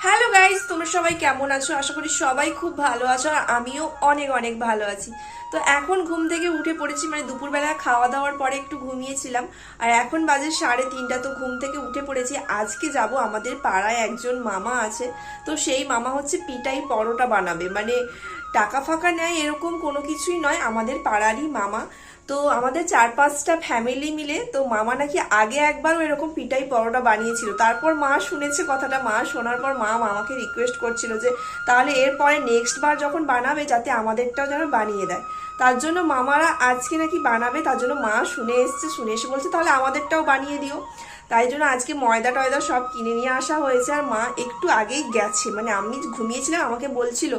Hello guys, তোমরা সবাই কেমন আছো? আশা করি সবাই খুব ভালো আছো আর আমিও অনেক অনেক ভালো আছি। তো এখন ঘুম থেকে উঠে পড়েছি, মানে দুপুরবেলা খাওয়া দাওয়ার পরে একটু ঘুমিয়েছিলাম আর এখন বাজে 3:30। তো ঘুম থেকে উঠে পড়েছি। আজকে যাব, আমাদের পাড়ায় একজন মামা আছে, তো সেই মামা হচ্ছে পিঠাই পরোটা বানাবে, মানে টাকা ফাঁকা নেয় এরকম কোনো কিছুই নয়, আমাদের পাড়ারই মামা। তো আমাদের 4-5টা ফ্যামিলি মিলে, তো মামা নাকি আগে একবারও এরকম পিঠাই পরোটা বানিয়েছিল। তারপর মা শুনেছে কথাটা, মা শোনার পর মা মামাকে রিকোয়েস্ট করছিল যে তাহলে এরপরে নেক্সট বার যখন বানাবে যাতে আমাদেরটাও যেন বানিয়ে দেয়। তার জন্য মামারা আজকে নাকি বানাবে, তার জন্য মা শুনে এসছে, শুনে এসে বলছে তাহলে আমাদেরটাও বানিয়ে দিও। তাই জন্য আজকে ময়দা টয়দা সব কিনে নিয়ে আসা হয়েছে। আর মা একটু আগেই গেছে, মানে আমি ঘুমিয়েছিলাম, আমাকে বলছিল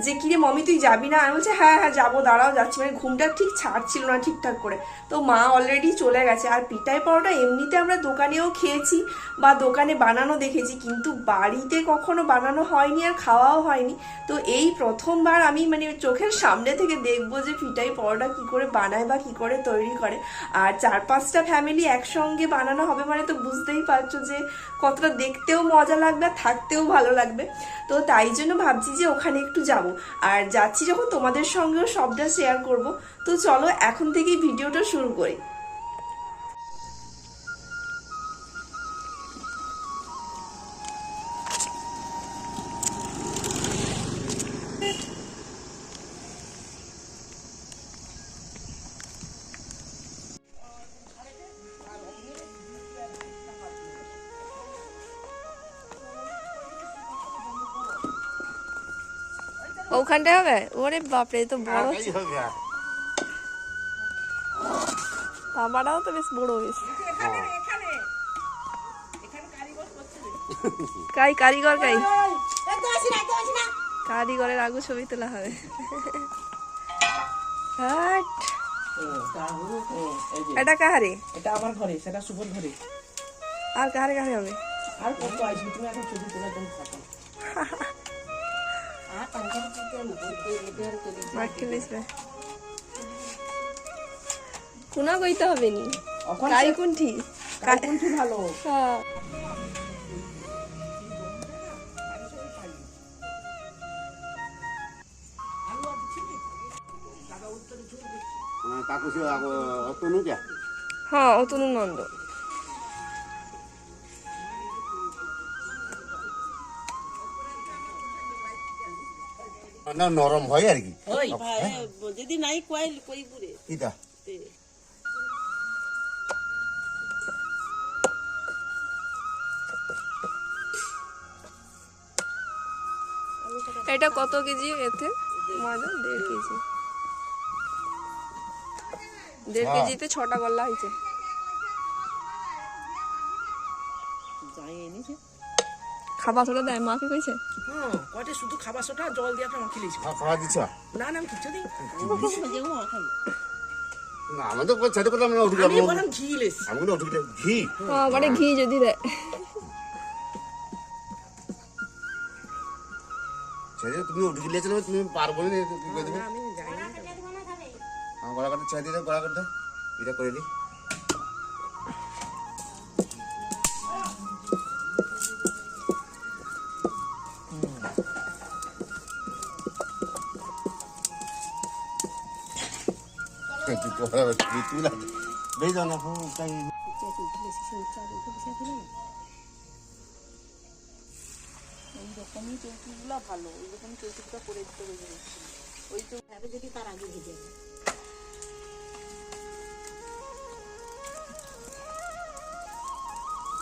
যে কিরে মমি তুই যাবি না? আমি বলছি হ্যাঁ হ্যাঁ যাবো, দাঁড়াও যাচ্ছি, মানে ঘুমটা ঠিক ছাড়ছিল না ঠিকঠাক করে। তো মা অলরেডি চলে গেছে। আর পিঠাই পরোটা এমনিতে আমরা দোকানেও খেয়েছি বা দোকানে বানানো দেখেছি, কিন্তু বাড়িতে কখনো বানানো হয়নি আর খাওয়াও হয়নি। তো এই প্রথমবার আমি মানে চোখের সামনে থেকে দেখবো যে পিঠাই পরোটা কি করে বানায় বা কি করে তৈরি করে। আর 4-5টা ফ্যামিলি একসঙ্গে বানানো হবে মানে তো বুঝতেই পারছো যে কতটা দেখতেও মজা লাগবে আর থাকতেও ভালো লাগবে। তো তাই জন্য ভাবছি যে ওখানে একটু যাব। আর যাচ্ছি যখন তোমাদের সঙ্গেও সবটা শেয়ার করব। তো চলো এখন থেকেই ভিডিওটা শুরু করি। ওখানটা হবে? ওরে বাপরে, তো বড় তামাটাও তো বেশ বড় বেশ। কারিগর কারিগরের আগু ছবি তোলা হবে। এটা কাহারে? এটা আমার ঘরে, সেটা শুভর ঘরে। আর কাহারে কাহারে হবে? আর কত আসবে, তুমি এখন ছবি তোলার জন্য থাকো। কোনা কইতে হবে নি, কাই কুণ্ঠি কাকুন্ঠি ভালো। হ্যাঁ অতনু নন্দ। নরম হয় আর কি, ওই ভাই যদি নাই কইল কই পুরে এটা এটা কত কেজি? এতে ময়দা 1.5 কেজি। 1.5 কেজিতে 6টা গল্লা হয়েছে। যাই এনেছে খাবার সোটা দেয় মা, কি কইছে? হ্যাঁ কয়টা শুধু খাবার সোটা জল দিয়ে আপনি মাখি লিছি। খাওয়া দিচ্ছ না না আমি কিছু দিই যেও মাখাই না? আমাদের ছেড়ে করলাম না, উঠে আমি যাবো বললাম ঘি লেস। আমি উঠে গেলে ঘি হ্যাঁ বড় ঘি যদি দেয়। ছেড়ে তুমি উঠে গেলে চলো, তুমি পারবো না, কি করে দেবো? আমি যাই না আমার গলা কাটে ছেড়ে দিয়ে গলা কাটে এটা করে দিই। এইরকমই চৌকিগুলো ভালো, ওইরকম চৌকিটা করে দিতে হবে। ওই চৌকি যদি তার আগে ভেজে যায়।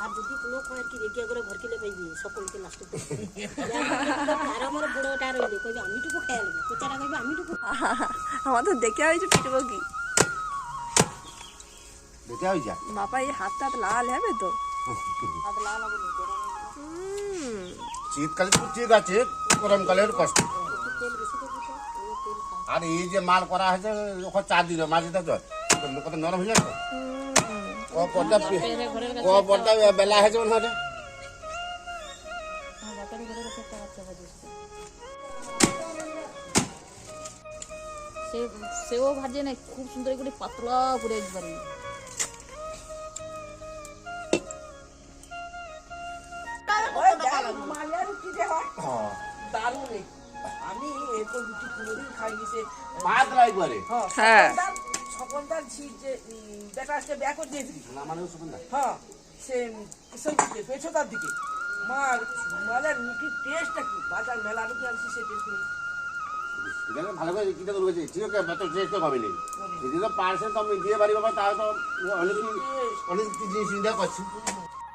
আর যদি কোনো কয় কি রেডিয়া করে ঘর কিলে পাইবি সকলকে লাস্ট আর আমার বড়টা রইলে কইবে আমি টুকু খেয়ে নেবো, কোচারা কইবে আমি টুকু। আমাদের দেখে হয়েছে পিটবো কি দেখে হয়ে যা বাবা, এই হাতটা লাল হবে তো। হাত লাল হবে না, গরম শীতকালে তো ঠিক আছে, গরমকালের কষ্ট। তেল বেশি করে দিতে তেল খায়। আর এই যে মাল করা হয়েছে ওখানে 4 দিন মাঝে তো কত নরম হয়ে যাচ্ছে। ও পর্দা বেলা হয়েছে মনে হয়। সেও ভাজে না, খুব সুন্দর করে পাতলা করে একবারে। মালিয়া রুটি সে পাতলা একবারে হ্যাঁ। স্বপনদার ঝি যে বেটা আজকে বিয়া করে দিয়েছিলি না মানে সুন্দর হ্যাঁ সে সেই দিকে পেছোটার দিকে মার মানে রুটির টেস্টটা কি বাজার মেলা রুটি আনছি সে টেস্ট নেই ভালো করে কিটা করবে ঠিক আছে বেত চেষ্টা তো কবে নেই যদি তো পার্সেল তো আমি দিয়ে বাড়ি বাবা তাহলে তো অনেক জিনিস চিন্তা করছি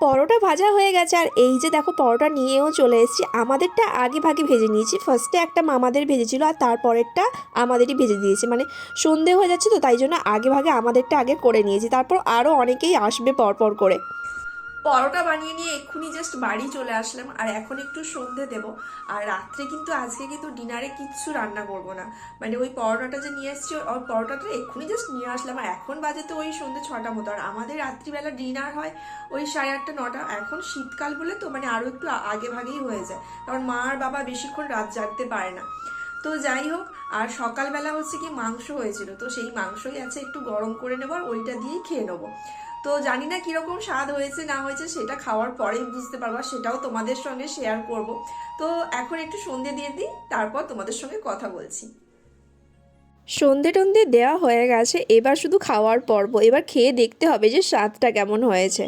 পরোটা ভাজা হয়ে গেছে আর এই যে দেখো পরোটা নিয়েও চলে এসেছি। আমাদেরটা আগে ভাগে ভেজে নিয়েছি, ফার্স্টে একটা মামাদের ভেজেছিল আর তারপরেরটা আমাদেরই ভেজে দিয়েছে, মানে সন্ধে হয়ে যাচ্ছে তো তাই জন্য আগে ভাগে আমাদেরটা আগে করে নিয়েছি, তারপর আরও অনেকেই আসবে পরপর করে। পরোটা বানিয়ে নিয়ে এক্ষুনি জাস্ট বাড়ি চলে আসলাম আর এখন একটু সন্ধে দেব। আর রাত্রে কিন্তু আজকে কিন্তু ডিনারে কিচ্ছু রান্না করব না, মানে ওই পরোটাটা যে নিয়ে এসেছি ওই পরোটাটা এক্ষুনি জাস্ট নিয়ে আসলাম আর এখন বাজে তো ওই সন্ধে 6টা মতো। আর আমাদের রাত্রিবেলা ডিনার হয় ওই 8:30 9টা। এখন শীতকাল বলে তো মানে আরও একটু আগে ভাগেই হয়ে যায়, কারণ মা আর বাবা বেশিক্ষণ রাত জাগতে পারে না। তো যাই হোক, আর সকালবেলা হচ্ছে কি মাংস হয়েছিল, তো সেই মাংসই আছে একটু গরম করে নেবো আর ওইটা দিয়েই খেয়ে নেবো। তো জানি না কিরকম স্বাদ হয়েছে না হয়েছে, সেটা খাওয়ার পরেই বুঝতে পারবো, সেটাও তোমাদের সঙ্গে শেয়ার করব। তো এখন একটু সন্ধে দিয়ে দিই, তারপর তোমাদের সঙ্গে কথা বলছি। সন্ধে টন্ধে দেওয়া হয়ে গেছে, এবার শুধু খাওয়ার পর্ব। এবার খেয়ে দেখতে হবে যে স্বাদটা কেমন হয়েছে।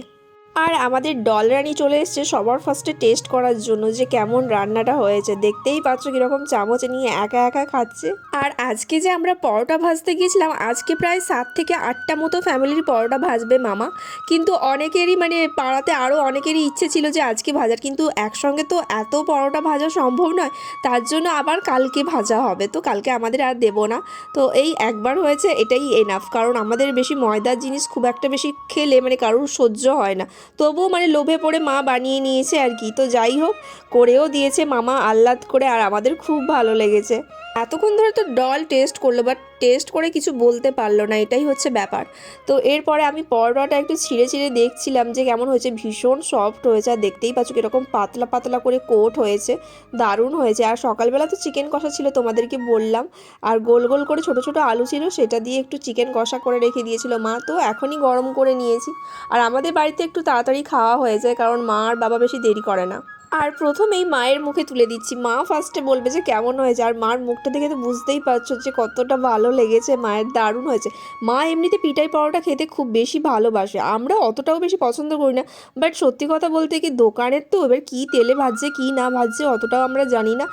আর আমাদের ডল রানী চলে এসছে সবার ফার্স্টে টেস্ট করার জন্য যে কেমন রান্নাটা হয়েছে। দেখতেই পাচ্ছ কীরকম চামচ নিয়ে একা একা খাচ্ছে। আর আজকে যে আমরা পরোটা ভাজতে গিয়েছিলাম, আজকে প্রায় 7 থেকে 8টা মতো ফ্যামিলির পরোটা ভাজবে মামা, কিন্তু অনেকেরই মানে পাড়াতে আরও অনেকেরই ইচ্ছে ছিল যে আজকে ভাজার, কিন্তু একসঙ্গে তো এত পরোটা ভাজা সম্ভব নয়, তার জন্য আবার কালকে ভাজা হবে। তো কালকে আমাদের আর দেবো না, তো এই একবার হয়েছে এটাই এনাফ, কারণ আমাদের বেশি ময়দার জিনিস খুব একটা বেশি খেলে মানে কারোর সহ্য হয় না। তবুও মানে লোভে পড়ে মা বানিয়ে নিয়েছে আর কি। তো যাই হোক, করেও দিয়েছে মামা আহ্লাদ করে, আর আমাদের খুব ভালো লেগেছে। এতক্ষণ ধরে তো ডল টেস্ট করলো, বাট টেস্ট করে কিছু বলতে পারলো না, এটাই হচ্ছে ব্যাপার। তো এরপরে আমি পরোটাটা একটু ছিঁড়ে ছিঁড়ে দেখছিলাম যে কেমন হয়েছে। ভীষণ সফট হয়েছে, আর দেখতেই পাচ্ছ কীরকম পাতলা পাতলা করে কোট হয়েছে, দারুণ হয়েছে। আর সকালবেলা তো চিকেন কষা ছিল তোমাদেরকে বললাম, আর গোল গোল করে ছোট ছোট আলু ছিল, সেটা দিয়ে একটু চিকেন কষা করে রেখে দিয়েছিল মা, তো এখনই গরম করে নিয়েছি। আর আমাদের বাড়িতে একটু তাড়াতাড়ি খাওয়া হয়ে যায়, কারণ মা আর বাবা বেশি দেরি করে না। আর প্রথমেই মায়ের মুখে তুলে দিচ্ছি, মা ফার্স্টে বলবে যে কেমন হয়েছে, আর মার মুখটা দেখে তো বুঝতেই পারছো যে কতটা ভালো লেগেছে মায়ের, দারুণ হয়েছে। মা এমনিতে পিঠাই পরোটা খেতে খুব বেশি ভালোবাসে, আমরা অতটাও বেশি পছন্দ করি না, বাট সত্যি কথা বলতে কি দোকানের তো এবার কী তেলে ভাজছে কী না ভাজছে অতটাও আমরা জানি না।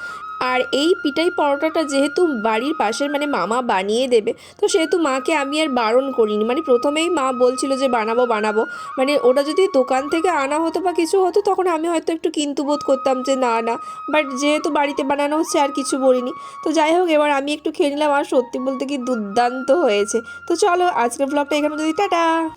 আর এই পিঠাই পরোটাটা যেহেতু বাড়ির পাশের মানে মামা বানিয়ে দেবে, তো সেহেতু মাকে আমি আর বারণ করিনি। মানে প্রথমেই মা বলছিল যে বানাবো বানাবো, মানে ওটা যদি দোকান থেকে আনা হতো বা কিছু হতো তখন আমি হয়তো একটু কিন্তু বোধ করতাম যে না না, বাট যেহেতু বাড়িতে বানানো হচ্ছে আর কিছু বলিনি। তো যাই হোক, এবার আমি একটু খেয়ে নিলাম, আর সত্যি বলতে কি দুর্দান্ত হয়েছে। তো চলো আজকের ব্লগটা এখানে যদি টাটা।